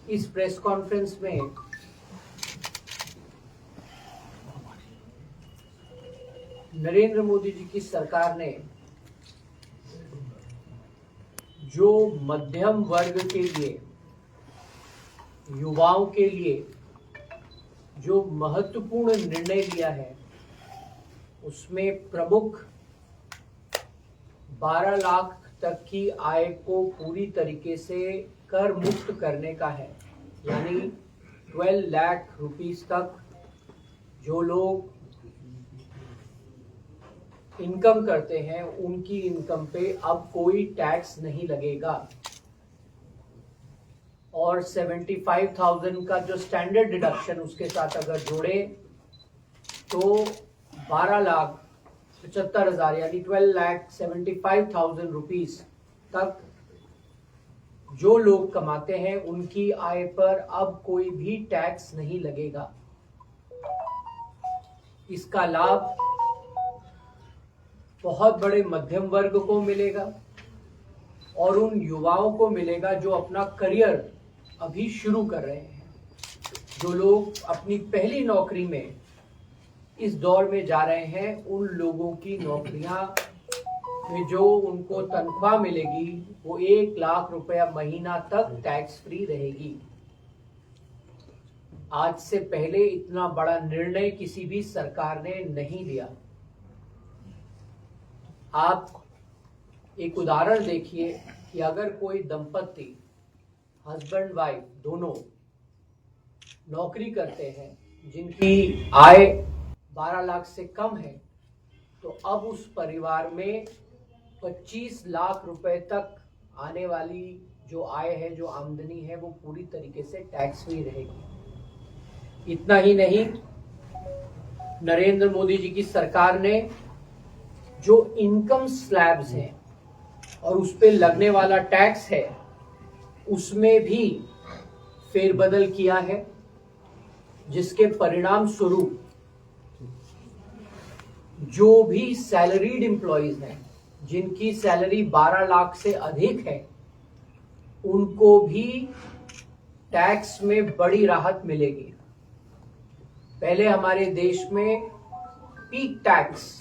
इस press conference में नरेंद्र मोदी जी की सरकार ने जो मध्यम वर्ग के लिए, युवाओं के लिए जो महत्वपूर्ण निर्णय लिया है, उसमें प्रमुख 12 लाख तक की आय को पूरी तरीके से कर मुक्त करने का है। यानी 12 लाख रुपीस तक जो लोग इनकम करते हैं, उनकी इनकम पे अब कोई टैक्स नहीं लगेगा। और 75,000 का जो स्टैंडर्ड डिडक्शन उसके साथ अगर जोड़े तो 12,75,000 यानी 12,75,000 रुपीस तक जो लोग कमाते हैं, उनकी आय पर अब कोई भी टैक्स नहीं लगेगा। इसका लाभ बहुत बड़े मध्यम वर्ग को मिलेगा और उन युवाओं को मिलेगा जो अपना करियर अभी शुरू कर रहे हैं, जो लोग अपनी पहली नौकरी में इस दौर में जा रहे हैं। उन लोगों की नौकरियां में जो उनको तनख्वाह मिलेगी वो 1 लाख रुपया महीना तक टैक्स फ्री रहेगी। आज से पहले इतना बड़ा निर्णय किसी भी सरकार ने नहीं लिया। आप एक उदाहरण देखिए कि अगर कोई दंपत्ति, हस्बैंड वाइफ दोनों नौकरी करते हैं, जिनकी आय 12 लाख से कम है, तो अब उस परिवार में 25 लाख रुपए तक आने वाली जो आय है, जो आमदनी है, वो पूरी तरीके से टैक्स फ्री रहेगी। इतना ही नहीं, नरेंद्र मोदी जी की सरकार ने जो इनकम स्लैब्स हैं और उस पे लगने वाला टैक्स है, उसमें भी फेरबदल किया है, जिसके परिणाम स्वरूप जो भी सैलरीड एम्प्लॉइज हैं, जिनकी सैलरी 12 लाख से अधिक है, उनको भी टैक्स में बड़ी राहत मिलेगी। पहले हमारे देश में पीक टैक्स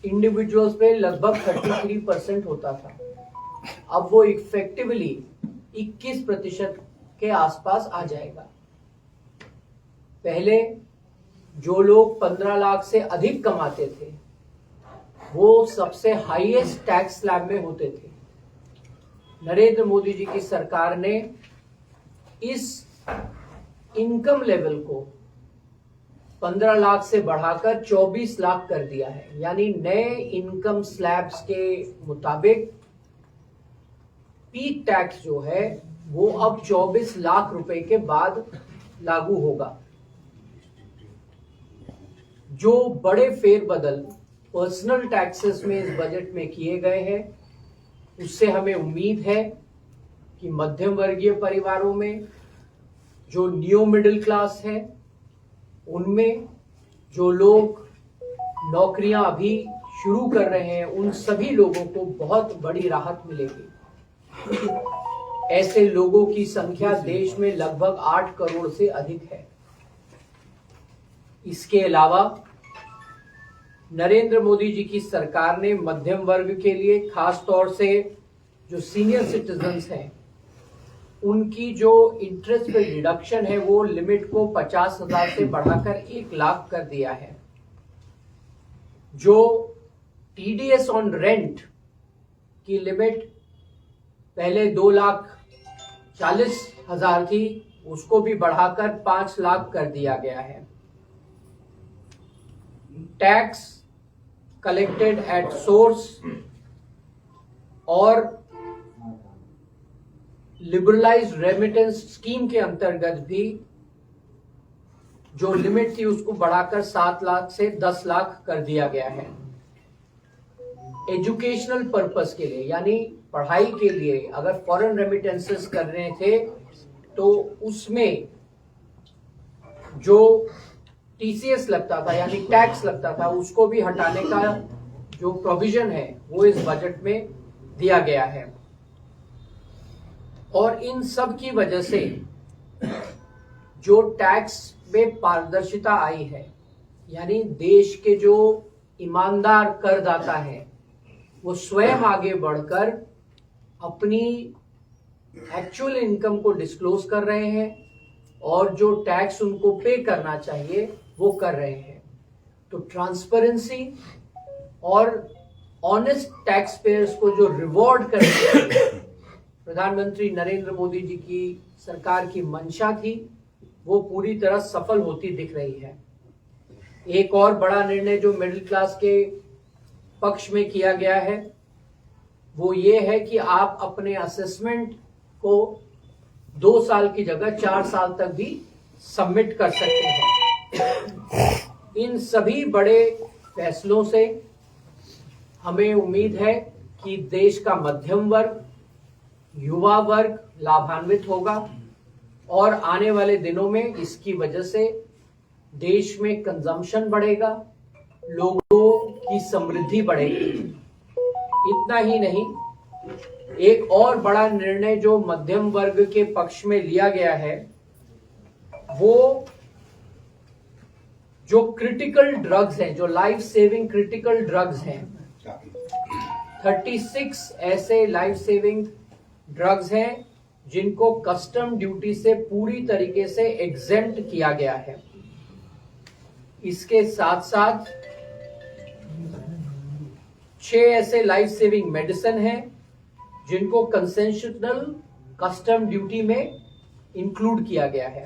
इंडिविजुअल्स पे लगभग 33% होता था। अब वो इफेक्टिवली 21% के आसपास आ जाएगा। पहले जो लोग 15 लाख से अधिक कमाते थे, वो सबसे हाईएस्ट टैक्स स्लैब में होते थे। नरेंद्र मोदी जी की सरकार ने इस इनकम लेवल को 15 लाख से बढ़ाकर 24 लाख कर दिया है। यानी नए इनकम स्लैब्स के मुताबिक पीक टैक्स जो है वो अब 24 लाख रुपए के बाद लागू होगा। जो बड़े फेरबदल पर्सनल टैक्सेस में इस बजट में किए गए हैं, उससे हमें उम्मीद है कि मध्यम वर्गीय परिवारों में, जो न्यू मिडिल क्लास है, उनमें, जो लोग नौकरियां अभी शुरू कर रहे हैं, उन सभी लोगों को बहुत बड़ी राहत मिलेगी। ऐसे लोगों की संख्या देश में लगभग 8 करोड़ से अधिक है। इसके अलावा नरेंद्र मोदी जी की सरकार ने मध्यम वर्ग के लिए, खास तौर से जो सीनियर सिटीजन्स हैं, उनकी जो इंटरेस्ट पे डिडक्शन है, वो लिमिट को 50,000 से बढ़ाकर 1 लाख कर दिया है। जो टीडीएस ऑन रेंट की लिमिट पहले 2,40,000 थी, उसको भी बढ़ाकर 5 लाख कर दिया गया है। टैक्स कलेक्टेड एट सोर्स और लिबरलाइज्ड रेमिटेंस स्कीम के अंतर्गत भी जो लिमिट थी उसको बढ़ाकर 7 लाख से 10 लाख कर दिया गया है। एजुकेशनल पर्पस के लिए, यानी पढ़ाई के लिए अगर फॉरेन रेमिटेंसेस कर रहे थे, तो उसमें जो टीसीएस लगता था, यानी टैक्स लगता था, उसको भी हटाने का जो प्रोविजन है वो इस बजट में दिया गया है। और इन सब की वजह से जो टैक्स में पारदर्शिता आई है, यानी देश के जो ईमानदार करदाता हैं वो स्वयं आगे बढ़कर अपनी एक्चुअल इनकम को डिस्क्लोज कर रहे हैं और जो टैक्स उनको पे करना चाहिए वो कर रहे हैं। तो ट्रांसपेरेंसी और ऑनेस्ट टैक्स पेयर्स को जो रिवॉर्ड करने प्रधानमंत्री नरेंद्र मोदी जी की सरकार की मंशा थी वो पूरी तरह सफल होती दिख रही है। एक और बड़ा निर्णय जो मिडिल क्लास के पक्ष में किया गया है वो ये है कि आप अपने असेसमेंट को 2 साल की जगह 4 साल तक भी सबमिट कर सकते हैं। इन सभी बड़े फैसलों से हमें उम्मीद है कि देश का मध्यम वर्ग, युवा वर्ग लाभान्वित होगा और आने वाले दिनों में इसकी वजह से देश में कंजम्पशन बढ़ेगा, लोगों की समृद्धि बढ़ेगी। इतना ही नहीं, एक और बड़ा निर्णय जो मध्यम वर्ग के पक्ष में लिया गया है वो जो क्रिटिकल ड्रग्स हैं, जो लाइफ सेविंग क्रिटिकल ड्रग्स हैं, 36 ऐसे लाइफ सेविंग ड्रग्स हैं जिनको कस्टम ड्यूटी से पूरी तरीके से एग्जेम्प्ट किया गया है। इसके साथ साथ 6 ऐसे लाइफ सेविंग मेडिसिन हैं जिनको कंसेशनल कस्टम ड्यूटी में इंक्लूड किया गया है।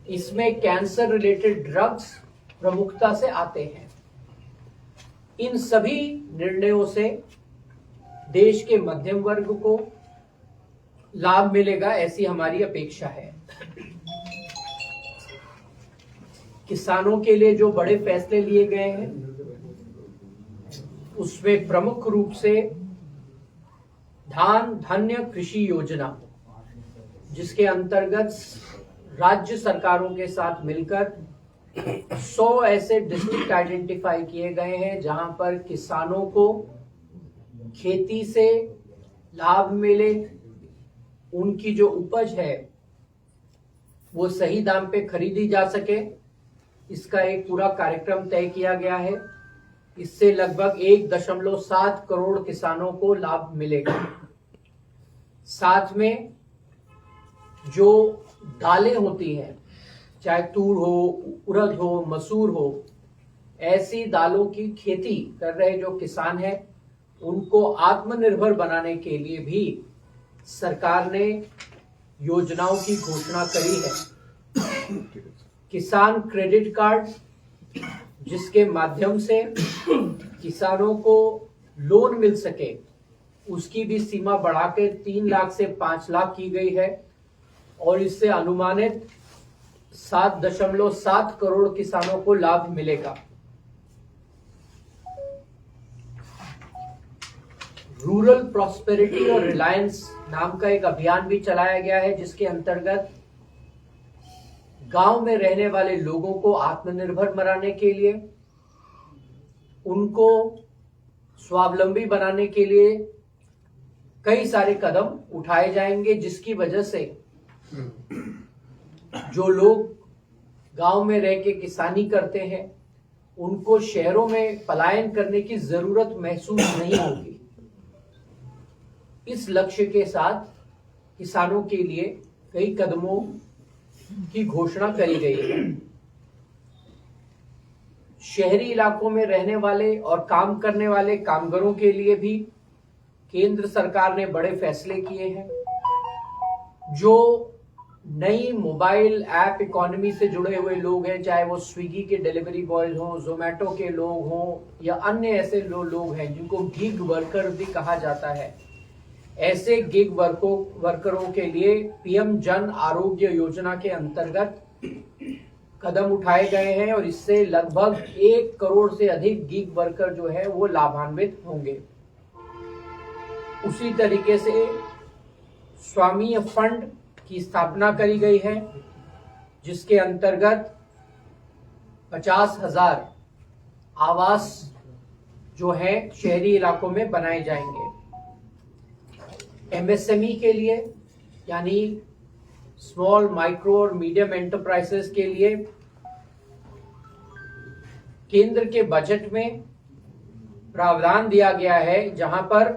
इसमें कैंसर रिलेटेड ड्रग्स प्रमुखता से आते हैं। इन सभी निर्णयों से देश के मध्यम वर्ग को लाभ मिलेगा, ऐसी हमारी अपेक्षा है। किसानों के लिए जो बड़े फैसले लिए गए हैं उसमें प्रमुख रूप से धान धन्य कृषि योजना, जिसके अंतर्गत राज्य सरकारों के साथ मिलकर 100 ऐसे डिस्ट्रिक्ट आइडेंटिफाई किए गए हैं जहां पर किसानों को खेती से लाभ मिले, उनकी जो उपज है वो सही दाम पे खरीदी जा सके। इसका एक पूरा कार्यक्रम तय किया गया है। इससे लगभग 1.7 करोड़ किसानों को लाभ मिलेगा। साथ में जो दालें होती हैं, चाहे तूर हो, उड़द हो, मसूर हो, ऐसी दालों की खेती कर रहे जो किसान हैं उनको आत्मनिर्भर बनाने के लिए भी सरकार ने योजनाओं की घोषणा करी है। किसान क्रेडिट कार्ड, जिसके माध्यम से किसानों को लोन मिल सके, उसकी भी सीमा बढ़ाकर 3 लाख से 5 लाख की गई है और इससे अनुमानित 7.7 करोड़ किसानों को लाभ मिलेगा। रूरल प्रॉस्पेरिटी और रिलायंस नाम का एक अभियान भी चलाया गया है जिसके अंतर्गत गांव में रहने वाले लोगों को आत्मनिर्भर बनाने के लिए, उनको स्वावलंबी बनाने के लिए कई सारे कदम उठाए जाएंगे, जिसकी वजह से जो लोग गांव में रह के किसानी करते हैं उनको शहरों में पलायन करने की जरूरत महसूस नहीं होगी। इस लक्ष्य के साथ किसानों के लिए कई कदमों की घोषणा करी गई है। शहरी इलाकों में रहने वाले और काम करने वाले कामगारों के लिए भी केंद्र सरकार ने बड़े फैसले किए हैं। जो नई मोबाइल ऐप इकोनॉमी से जुड़े हुए लोग हैं, चाहे वो स्विगी के डिलीवरी बॉयज हों, जोमेटो के लोग हों या अन्य ऐसे लोग हैं जिनको गिग वर्कर भी कहा जाता है, ऐसे गिग वर्करों के लिए पीएम जन आरोग्य योजना के अंतर्गत कदम उठाए गए हैं और इससे लगभग 1 करोड़ से अधिक गिग वर्कर जो है वो लाभान्वित होंगे। उसी तरीके से स्वामी फंड की स्थापना करी गई है जिसके अंतर्गत 50,000 आवास जो है शहरी इलाकों में बनाए जाएंगे। एमएसएमई के लिए यानी स्मॉल, माइक्रो और मीडियम एंटरप्राइजेस के लिए केंद्र के बजट में प्रावधान दिया गया है, जहां पर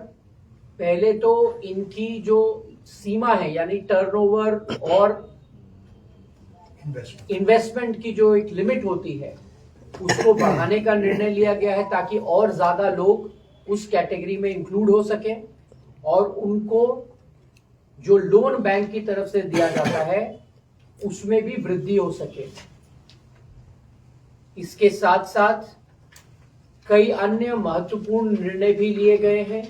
पहले तो इनकी जो सीमा है यानी टर्नओवर और इन्वेस्टमेंट की जो एक लिमिट होती है उसको बढ़ाने का निर्णय लिया गया है, ताकि और ज्यादा लोग उस कैटेगरी में इंक्लूड हो सके और उनको जो लोन बैंक की तरफ से दिया जाता है उसमें भी वृद्धि हो सके। इसके साथ साथ कई अन्य महत्वपूर्ण निर्णय भी लिए गए हैं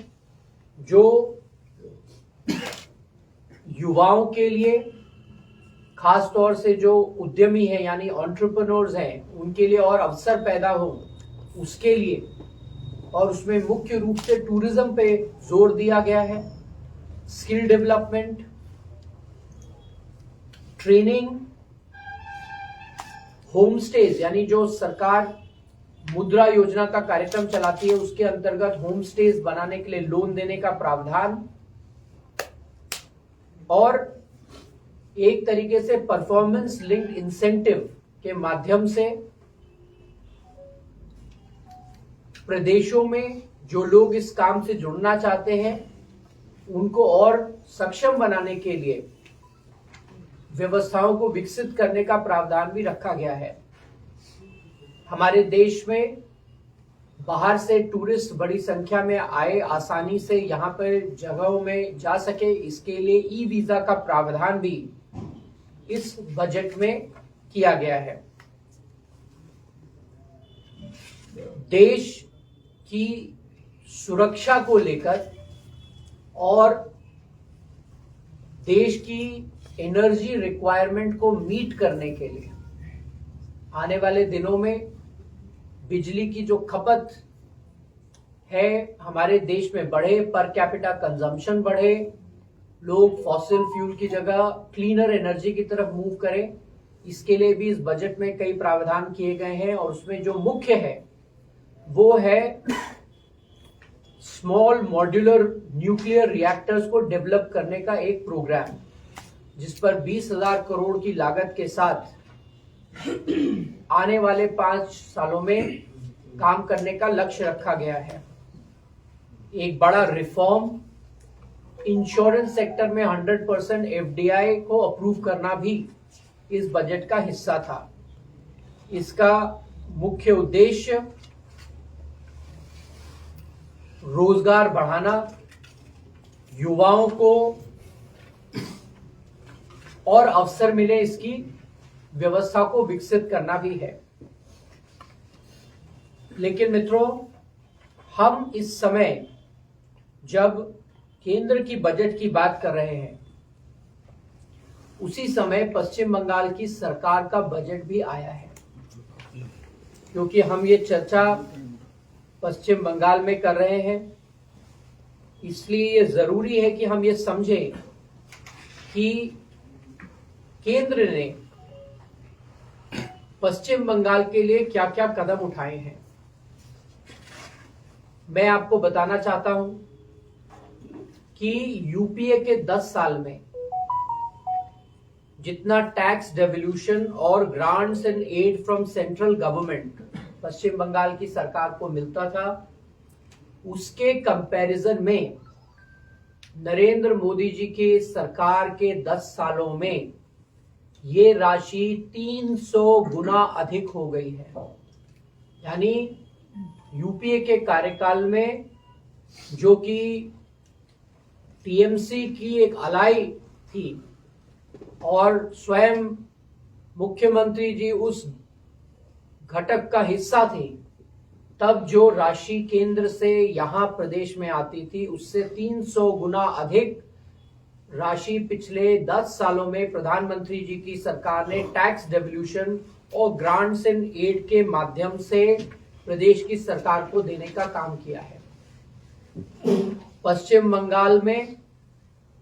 जो युवाओं के लिए, खास तौर से जो उद्यमी हैं यानी एंटरप्रेन्योर्स हैं, उनके लिए और अवसर पैदा हो उसके लिए, और उसमें मुख्य रूप से टूरिज्म पे जोर दिया गया है। Skill development, training, home stage यानी जो सरकार मुद्रा योजना का कार्यक्रम चलाती है उसके अंतर्गत होम स्टेज बनाने के लिए लोन देने का प्रावधान, और एक तरीके से परफॉर्मेंस लिंक्ड इंसेंटिव के माध्यम से प्रदेशों में जो लोग इस काम से जुड़ना चाहते हैं उनको और सक्षम बनाने के लिए व्यवस्थाओं को विकसित करने का प्रावधान भी रखा गया है। हमारे देश में बाहर से टूरिस्ट बड़ी संख्या में आए, आसानी से यहाँ पर जगहों में जा सके, इसके लिए ई वीजा का प्रावधान भी इस बजट में किया गया है। देश की सुरक्षा को लेकर और देश की एनर्जी रिक्वायरमेंट को मीट करने के लिए आने वाले दिनों में बिजली की जो खपत है हमारे देश में बढ़े, पर कैपिटा कंजम्पशन बढ़े, लोग फॉसिल फ्यूल की जगह क्लीनर एनर्जी की तरफ मूव करें, इसके लिए भी इस बजट में कई प्रावधान किए गए हैं। और उसमें जो मुख्य है वो है स्मॉल मॉड्यूलर न्यूक्लियर रिएक्टर्स को डेवलप करने का एक प्रोग्राम, जिस पर 20,000 करोड़ की लागत के साथ आने वाले 5 सालों में काम करने का लक्ष्य रखा गया है। एक बड़ा रिफॉर्म, इंश्योरेंस सेक्टर में 100% एफडीआई को अप्रूव करना भी इस बजट का हिस्सा था। इसका मुख्य उद्देश्य रोजगार बढ़ाना, युवाओं को और अवसर मिले इसकी व्यवस्था को विकसित करना भी है। लेकिन मित्रों, हम इस समय जब केंद्र की बजट की बात कर रहे हैं उसी समय पश्चिम बंगाल की सरकार का बजट भी आया है, क्योंकि हम ये चर्चा पश्चिम बंगाल में कर रहे हैं, इसलिए ये जरूरी है कि हम ये समझें कि केंद्र ने पश्चिम बंगाल के लिए क्या क्या कदम उठाए हैं। मैं आपको बताना चाहता हूं कि यूपीए के 10 साल में जितना टैक्स डेवल्यूशन और grants and aid from central government Paschim Bangal की सरकार को मिलता था, उसके कंपैरिजन में नरेंद्र मोदी जी की सरकार के 10 सालों में ये राशि 300 गुना अधिक हो गई है। यानी यूपीए के कार्यकाल में, जो कि टीएमसी की एक अलाई थी और स्वयं मुख्यमंत्री जी उस घटक का हिस्सा थे, तब जो राशि केंद्र से यहां प्रदेश में आती थी उससे 300 गुना अधिक राशि पिछले 10 सालों में प्रधानमंत्री जी की सरकार ने टैक्स डेवल्यूशन और ग्रांट्स एंड एड के माध्यम से प्रदेश की सरकार को देने का काम किया है। पश्चिम बंगाल में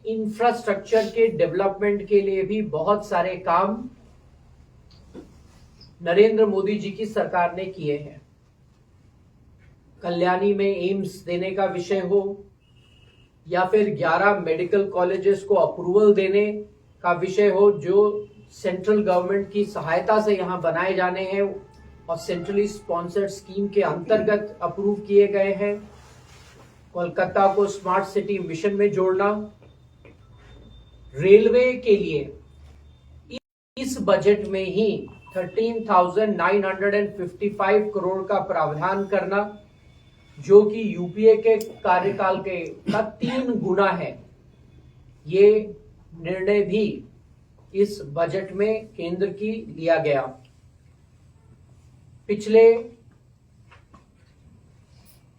इंफ्रास्ट्रक्चर के डेवलपमेंट के लिए भी बहुत सारे काम नरेंद्र मोदी जी की सरकार ने किए हैं। कल्याणी में एम्स देने का विषय हो, या फिर 11 मेडिकल कॉलेजेस को अप्रूवल देने का विषय हो जो सेंट्रल गवर्नमेंट की सहायता से यहाँ बनाए जाने हैं और सेंट्रली स्पॉन्सर्ड स्कीम के अंतर्गत अप्रूव किए गए हैं। कोलकाता को स्मार्ट सिटी मिशन में जोड़ना, रेलवे के लिए इस बजट में ही 13,955 करोड़ का प्रावधान करना, जो कि यूपीए के कार्यकाल के का 3 गुना है। ये निर्णय भी इस बजट में केंद्र की लिया गया। पिछले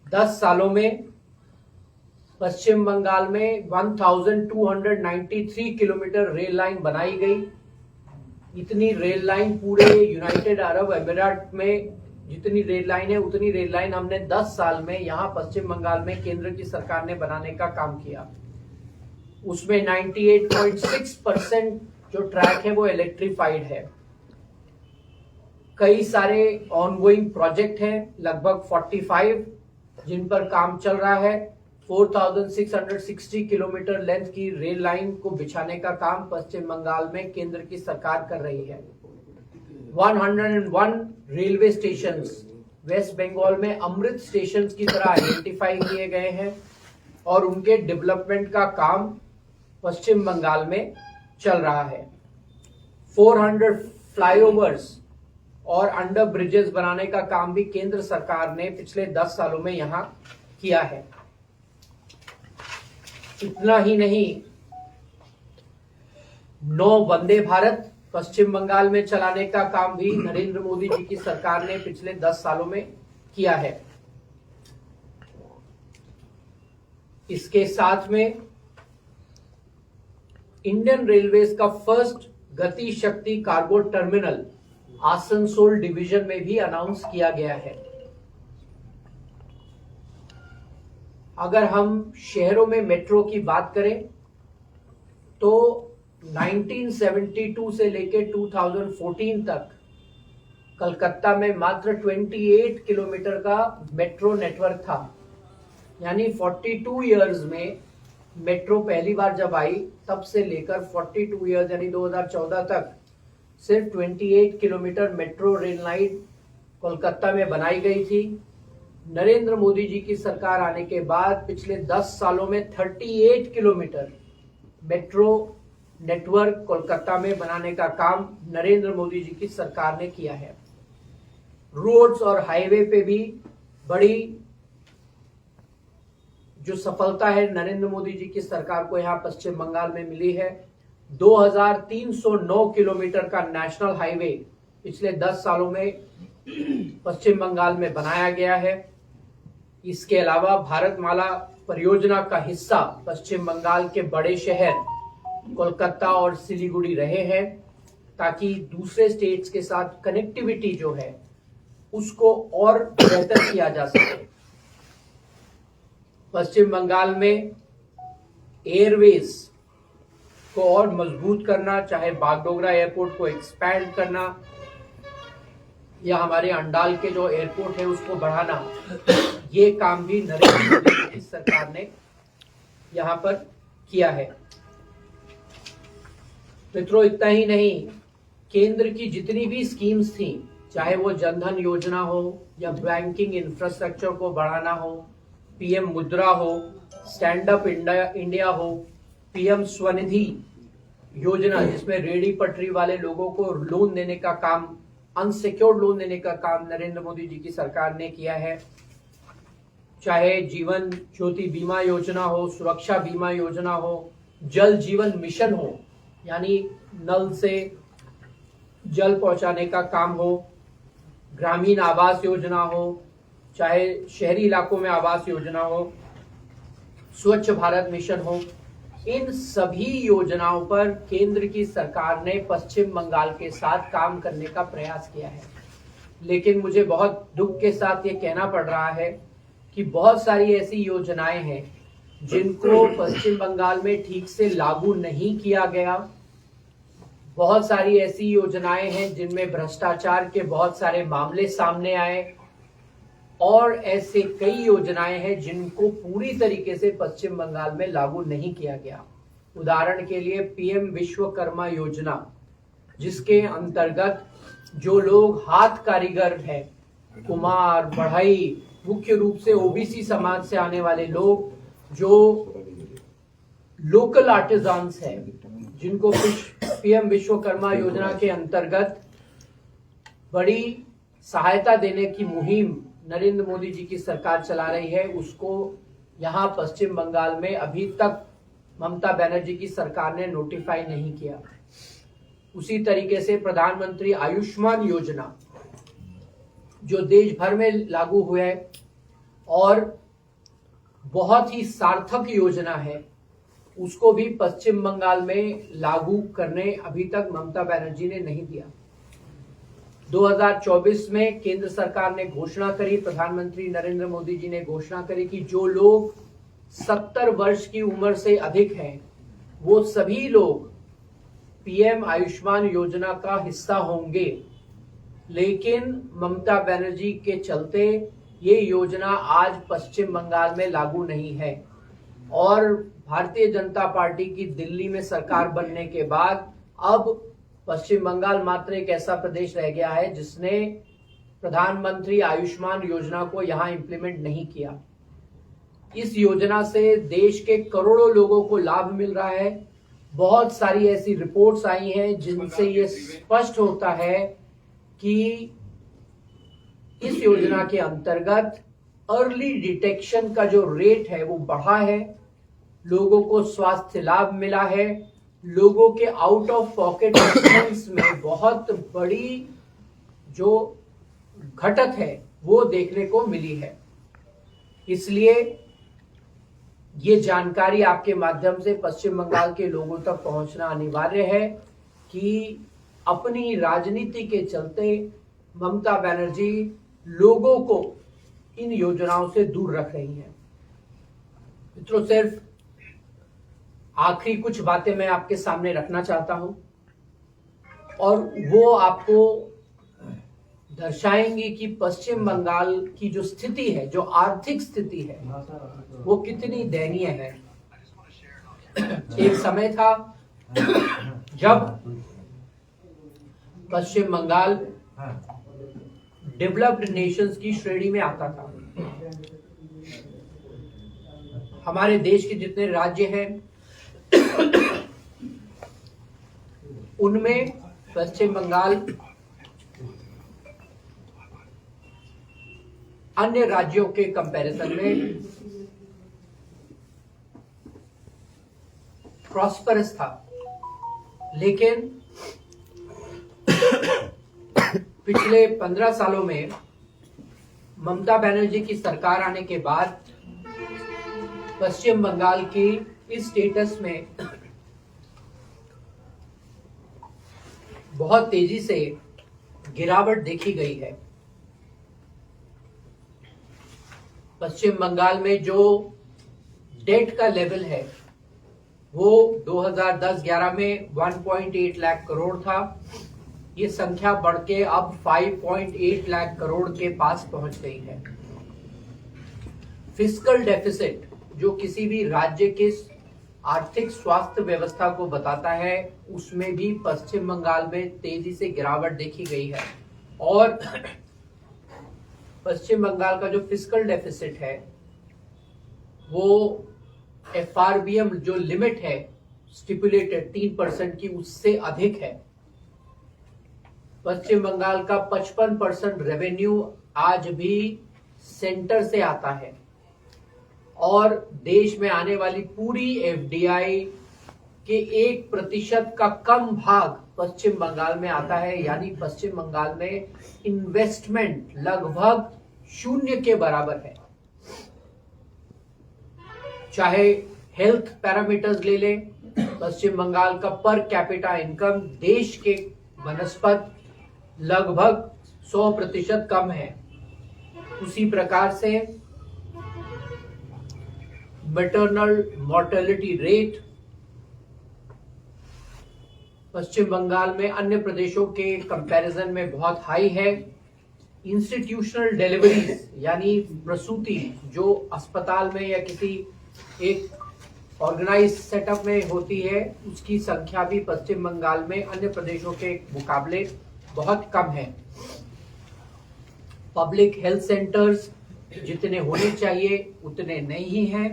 10 सालों में पश्चिम बंगाल में 1293 किलोमीटर रेल लाइन बनाई गई। इतनी रेल लाइन पूरे यूनाइटेड अरब अमीरात में जितनी रेल लाइन है उतनी रेल लाइन हमने 10 साल में यहाँ पश्चिम बंगाल में केंद्र की सरकार ने बनाने का काम किया। उसमें 98.6% जो ट्रैक है वो इलेक्ट्रीफाइड है। कई सारे ऑनगोइंग प्रोजेक्ट हैं, लगभग 45 जिन पर काम चल रहा है। 4,660 किलोमीटर लेंथ की रेल लाइन को बिछाने का काम पश्चिम बंगाल में केंद्र की सरकार कर रही है। 101 रेलवे स्टेशंस वेस्ट बंगाल में अमृत स्टेशंस की तरह आइडेंटिफाई किए गए हैं और उनके डेवलपमेंट का काम पश्चिम बंगाल में चल रहा है। 400 फ्लाईओवर्स और अंडर ब्रिजेस बनाने का काम भी केंद्र सरकार ने पिछले 10 सालों में यहां किया है। इतना ही नहीं, 9 वंदे भारत पश्चिम बंगाल में चलाने का काम भी नरेंद्र मोदी जी की सरकार ने पिछले 10 सालों में किया है। इसके साथ में इंडियन रेलवेज का फर्स्ट गति शक्ति कार्गो टर्मिनल आसनसोल डिवीजन में भी अनाउंस किया गया है। अगर हम शहरों में मेट्रो की बात करें तो 1972 से लेकर 2014 तक कलकत्ता में मात्र 28 किलोमीटर का मेट्रो नेटवर्क था। यानी 42 इयर्स में मेट्रो पहली बार जब आई तब से लेकर 42 इयर्स यानी 2014 तक सिर्फ 28 kilometre metro rail line Kolkata में बनाई गई थी। नरेंद्र मोदी जी की सरकार आने के बाद पिछले 10 सालों में 38 किलोमीटर मेट्रो नेटवर्क कोलकाता में बनाने का काम नरेंद्र मोदी जी की सरकार ने किया है। रोड्स और हाईवे पे भी बड़ी जो सफलता है नरेंद्र मोदी जी की सरकार को यहाँ पश्चिम बंगाल में मिली है। 2309 किलोमीटर का नेशनल हाईवे पिछले 10 सालों में पश्चिम बंगाल में बनाया गया है। इसके अलावा भारतमाला परियोजना का हिस्सा पश्चिम बंगाल के बड़े शहर कोलकाता और सिलीगुड़ी रहे हैं, ताकि दूसरे स्टेट्स के साथ कनेक्टिविटी जो है उसको और बेहतर किया जा सके। पश्चिम बंगाल में एयरवेज को और मजबूत करना, चाहे बागडोगरा एयरपोर्ट को एक्सपैंड करना या हमारे अंडाल के जो एयरपोर्ट है उसको बढ़ाना, ये काम भी नरेंद्र मोदी की सरकार ने यहाँ पर किया है। मित्रों, इतना ही नहीं, केंद्र की जितनी भी स्कीम्स थी, चाहे वो जनधन योजना हो या बैंकिंग इंफ्रास्ट्रक्चर को बढ़ाना हो, पीएम मुद्रा हो, स्टैंड अप इंडिया हो, पीएम स्वनिधि योजना जिसमें रेहड़ी पटरी वाले लोगों को लोन देने का काम, अनसिक्योर्ड लोन देने का काम नरेंद्र मोदी जी की सरकार ने किया है, चाहे जीवन ज्योति बीमा योजना हो, सुरक्षा बीमा योजना हो, जल जीवन मिशन हो यानी नल से जल पहुंचाने का काम हो, ग्रामीण आवास योजना हो, चाहे शहरी इलाकों में आवास योजना हो, स्वच्छ भारत मिशन हो, इन सभी योजनाओं पर केंद्र की सरकार ने पश्चिम बंगाल के साथ काम करने का प्रयास किया है। लेकिन मुझे बहुत दुख के साथ ये कहना पड़ रहा है कि बहुत सारी ऐसी योजनाएं हैं जिनको पश्चिम बंगाल में ठीक से लागू नहीं किया गया। बहुत सारी ऐसी योजनाएं हैं जिनमें भ्रष्टाचार के बहुत सारे मामले सामने आए। और ऐसे कई योजनाएं हैं जिनको पूरी तरीके से पश्चिम बंगाल में लागू नहीं किया गया। उदाहरण के लिए पीएम विश्वकर्मा योजना, जिसके अंतर्गत जो लोग हाथ कारीगर हैं, कुम्हार, बढ़ई, मुख्य रूप से ओबीसी समाज से आने वाले लोग, जो लोकल आर्टिजान्स हैं, जिनको पीएम विश्वकर्मा योजना के अंतर्गत बड़ी सहायता देने की मुहिम नरेंद्र मोदी जी की सरकार चला रही है, उसको यहाँ पश्चिम बंगाल में अभी तक ममता बनर्जी की सरकार ने नोटिफाई नहीं किया। उसी तरीके से प्रधानमंत्री आयुष्मान योजना, जो देश भर में लागू हुआ है और बहुत ही सार्थक योजना है, उसको भी पश्चिम बंगाल में लागू करने अभी तक ममता बनर्जी ने नहीं दिया। 2024 में केंद्र सरकार ने घोषणा करी, प्रधानमंत्री नरेंद्र मोदी जी ने घोषणा करी कि जो लोग 70 वर्ष की उम्र से अधिक हैं, वो सभी लोग पीएम आयुष्मान योजना का हिस्सा होंगे। लेकिन ममता बनर्जी के चलते ये योजना आज पश्चिम बंगाल में लागू नहीं है और भारतीय जनता पार्टी की दिल्ली में सरकार बनने के बाद अब पश्चिम बंगाल मात्र एक ऐसा प्रदेश रह गया है जिसने प्रधानमंत्री आयुष्मान योजना को यहां इंप्लीमेंट नहीं किया। इस योजना से देश के करोड़ों लोगों को लाभ मिल रहा है। बहुत सारी ऐसी रिपोर्ट्स आई हैं जिनसे ये स्पष्ट होता है कि इस योजना के अंतर्गत अर्ली डिटेक्शन का जो रेट है वो बढ़ा है, लोगों को स्वास्थ्य लाभ मिला है, लोगों के आउट ऑफ पॉकेट एक्सपेंस में बहुत बड़ी जो घटत है वो देखने को मिली है। इसलिए ये जानकारी आपके माध्यम से पश्चिम बंगाल के लोगों तक पहुंचना अनिवार्य है कि अपनी राजनीति के चलते ममता बनर्जी लोगों को इन योजनाओं से दूर रख रही हैं। मित्रों, सिर्फ आखिरी कुछ बातें मैं आपके सामने रखना चाहता हूं और वो आपको दर्शाएंगे कि पश्चिम बंगाल की जो स्थिति है, जो आर्थिक स्थिति है, वो कितनी दयनीय है। एक समय था जब पश्चिम बंगाल डेवलप्ड नेशंस की श्रेणी में आता था। हमारे देश के जितने राज्य हैं उनमें पश्चिम बंगाल अन्य राज्यों के कंपैरिजन में प्रॉस्परस था। लेकिन पिछले 15 सालों में ममता बनर्जी की सरकार आने के बाद पश्चिम बंगाल की इस स्टेटस में बहुत तेजी से गिरावट देखी गई है। पश्चिम बंगाल में जो डेट का लेवल है वो 2010-11 में 1.8 लाख करोड़ था। ये संख्या बढ़ के अब 5.8 लाख करोड़ के पास पहुंच गई है। फिस्कल डेफिसिट, जो किसी भी राज्य के आर्थिक स्वास्थ्य व्यवस्था को बताता है, उसमें भी पश्चिम बंगाल में तेजी से गिरावट देखी गई है। और पश्चिम बंगाल का जो फिस्कल डेफिसिट है वो एफआरबीएम जो लिमिट है स्टिपुलेटेड 3% की, उससे अधिक है। पश्चिम बंगाल का 55% रेवेन्यू आज भी सेंटर से आता है और देश में आने वाली पूरी एफडीआई के 1% का कम भाग पश्चिम बंगाल में आता है। यानी पश्चिम बंगाल में इन्वेस्टमेंट लगभग 0 के बराबर है। चाहे हेल्थ पैरामीटर्स ले लें, पश्चिम बंगाल का पर कैपिटा इनकम देश के बनस्पत लगभग 100% कम है। उसी प्रकार से मैटरनल मॉर्टेलिटी रेट पश्चिम बंगाल में अन्य प्रदेशों के कंपैरिजन में बहुत हाई है। इंस्टीट्यूशनल डिलीवरीज यानी प्रसूति जो अस्पताल में या किसी एक ऑर्गेनाइज सेटअप में होती है, उसकी संख्या भी पश्चिम बंगाल में अन्य प्रदेशों के मुकाबले बहुत कम है। पब्लिक हेल्थ सेंटर्स जितने होने चाहिए उतने नहीं हैं।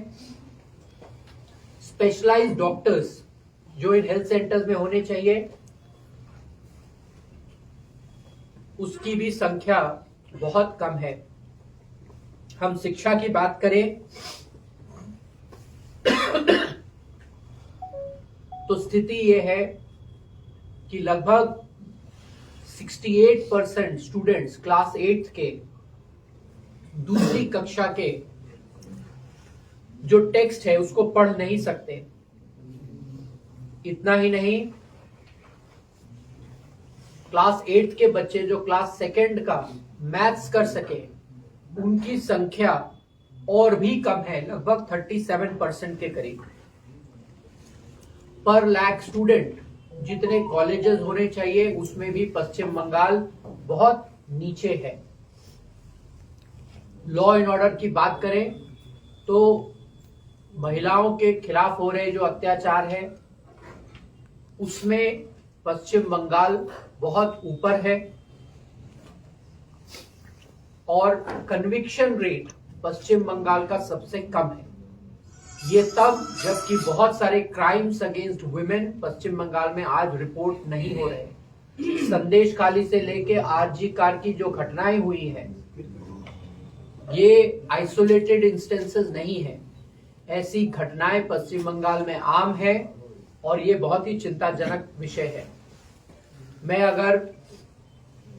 स्पेशलाइज्ड डॉक्टर्स जो इन हेल्थ सेंटर्स में होने चाहिए उसकी भी संख्या बहुत कम है। हम शिक्षा की बात करें तो स्थिति यह है कि लगभग 68% स्टूडेंट्स क्लास 8 के दूसरी कक्षा के जो टेक्स्ट है उसको पढ़ नहीं सकते। इतना ही नहीं, क्लास 8 के बच्चे जो क्लास 2 का मैथ्स कर सके उनकी संख्या और भी कम है, लगभग 37% के करीब। पर लाख स्टूडेंट जितने कॉलेजेस होने चाहिए उसमें भी पश्चिम बंगाल बहुत नीचे है। लॉ एंड ऑर्डर की बात करें तो महिलाओं के खिलाफ हो रहे जो अत्याचार है उसमें पश्चिम बंगाल बहुत ऊपर है और कन्विक्शन रेट पश्चिम बंगाल का सबसे कम है। ये तब जबकि बहुत सारे क्राइम्स अगेंस्ट वुमेन पश्चिम बंगाल में आज रिपोर्ट नहीं हो रहे। संदेश खाली से लेके आरजी कार की जो घटनाएं हुई है ये आइसोलेटेड इंस्टेंसेस नहीं है, ऐसी घटनाएं पश्चिम बंगाल में आम है और ये बहुत ही चिंताजनक विषय है। मैं अगर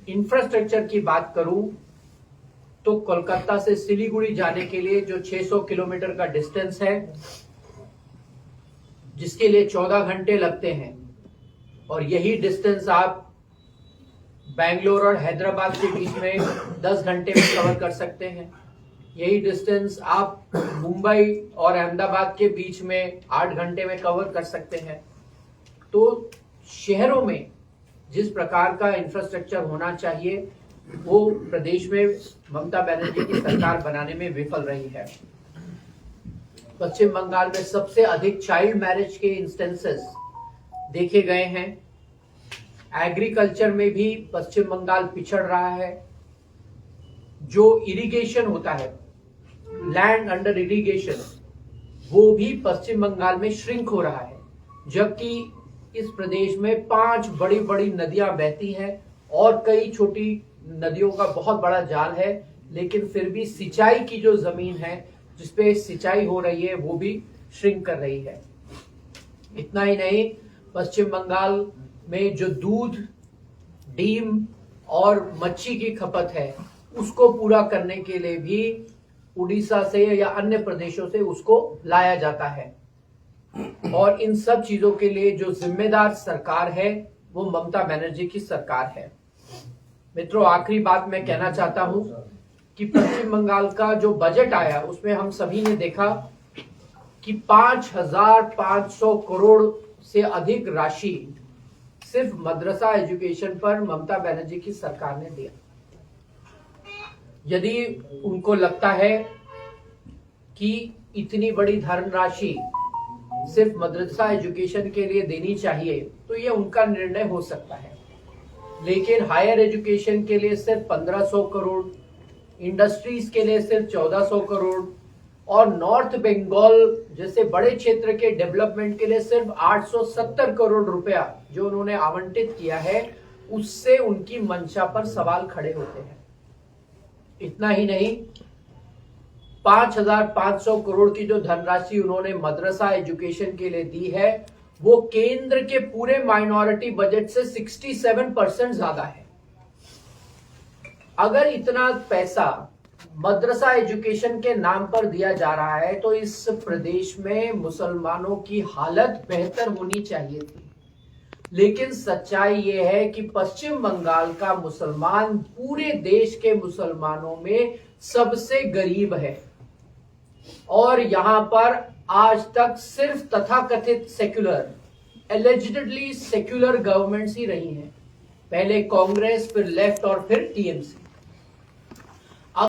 इंफ्रास्ट्रक्चर की बात करूं तो कोलकाता से सिलीगुड़ी जाने के लिए जो 600 किलोमीटर का डिस्टेंस है जिसके लिए 14 घंटे लगते हैं और यही डिस्टेंस आप बैंगलोर और हैदराबाद के बीच में 10 घंटे में कवर कर सकते हैं। यही डिस्टेंस आप मुंबई और अहमदाबाद के बीच में 8 घंटे में कवर कर सकते हैं। तो शहरों में जिस प्रकार का इंफ्रास्ट्रक्चर होना चाहिए वो प्रदेश में ममता बनर्जी की सरकार बनाने में विफल रही है। पश्चिम बंगाल में सबसे अधिक चाइल्ड मैरिज के इंस्टेंसेस देखे गए हैं। एग्रीकल्चर में भी पश्चिम बंगाल पिछड़ रहा है। जो इरिगेशन होता है, लैंड अंडर इरिगेशन, वो भी पश्चिम बंगाल में श्रिंक हो रहा है, जबकि इस प्रदेश में 5 बड़ी बड़ी नदियां बहती हैं और कई छोटी नदियों का बहुत बड़ा जाल है, लेकिन फिर भी सिंचाई की जो जमीन है जिसपे सिंचाई हो रही है वो भी श्रिंक कर रही है। इतना ही नहीं, पश्चिम बंगाल में जो दूध, डीम और मच्छी की खपत है उसको पूरा करने के लिए भी उड़ीसा से या अन्य प्रदेशों से उसको लाया जाता है और इन सब चीजों के लिए जो जिम्मेदार सरकार है वो ममता बनर्जी की सरकार है। मित्रों, आखिरी बात मैं कहना चाहता हूं कि पश्चिम बंगाल का जो बजट आया उसमें हम सभी ने देखा कि 5,500 करोड़ से अधिक राशि सिर्फ मदरसा एजुकेशन पर ममता बनर्जी की सरकार ने दिया। यदि उनको लगता है कि इतनी बड़ी धनराशि सिर्फ मदरसा एजुकेशन के लिए देनी चाहिए तो ये उनका निर्णय हो सकता है, लेकिन हायर एजुकेशन के लिए सिर्फ 1500 करोड़, इंडस्ट्रीज के लिए सिर्फ 1400 करोड़ और नॉर्थ बंगाल जैसे बड़े क्षेत्र के डेवलपमेंट के लिए सिर्फ 870 करोड़ रुपया जो उन्होंने आवंटित किया है, उससे उनकी मंशा पर सवाल खड़े होते हैं। इतना ही नहीं, 5,500 करोड़ की जो धनराशि उन्होंने मदरसा एजुकेशन के लिए दी है वो केंद्र के पूरे माइनॉरिटी बजट से 67% ज्यादा है। अगर इतना पैसा मदरसा एजुकेशन के नाम पर दिया जा रहा है तो इस प्रदेश में मुसलमानों की हालत बेहतर होनी चाहिए थी, लेकिन सच्चाई यह है कि पश्चिम बंगाल का मुसलमान पूरे देश के मुसलमानों में सबसे गरीब है और यहां पर आज तक सिर्फ तथाकथित सेक्युलर, एलिजिडली सेक्युलर गवर्नमेंट्स ही रही हैं। पहले कांग्रेस, फिर लेफ्ट और फिर टीएमसी।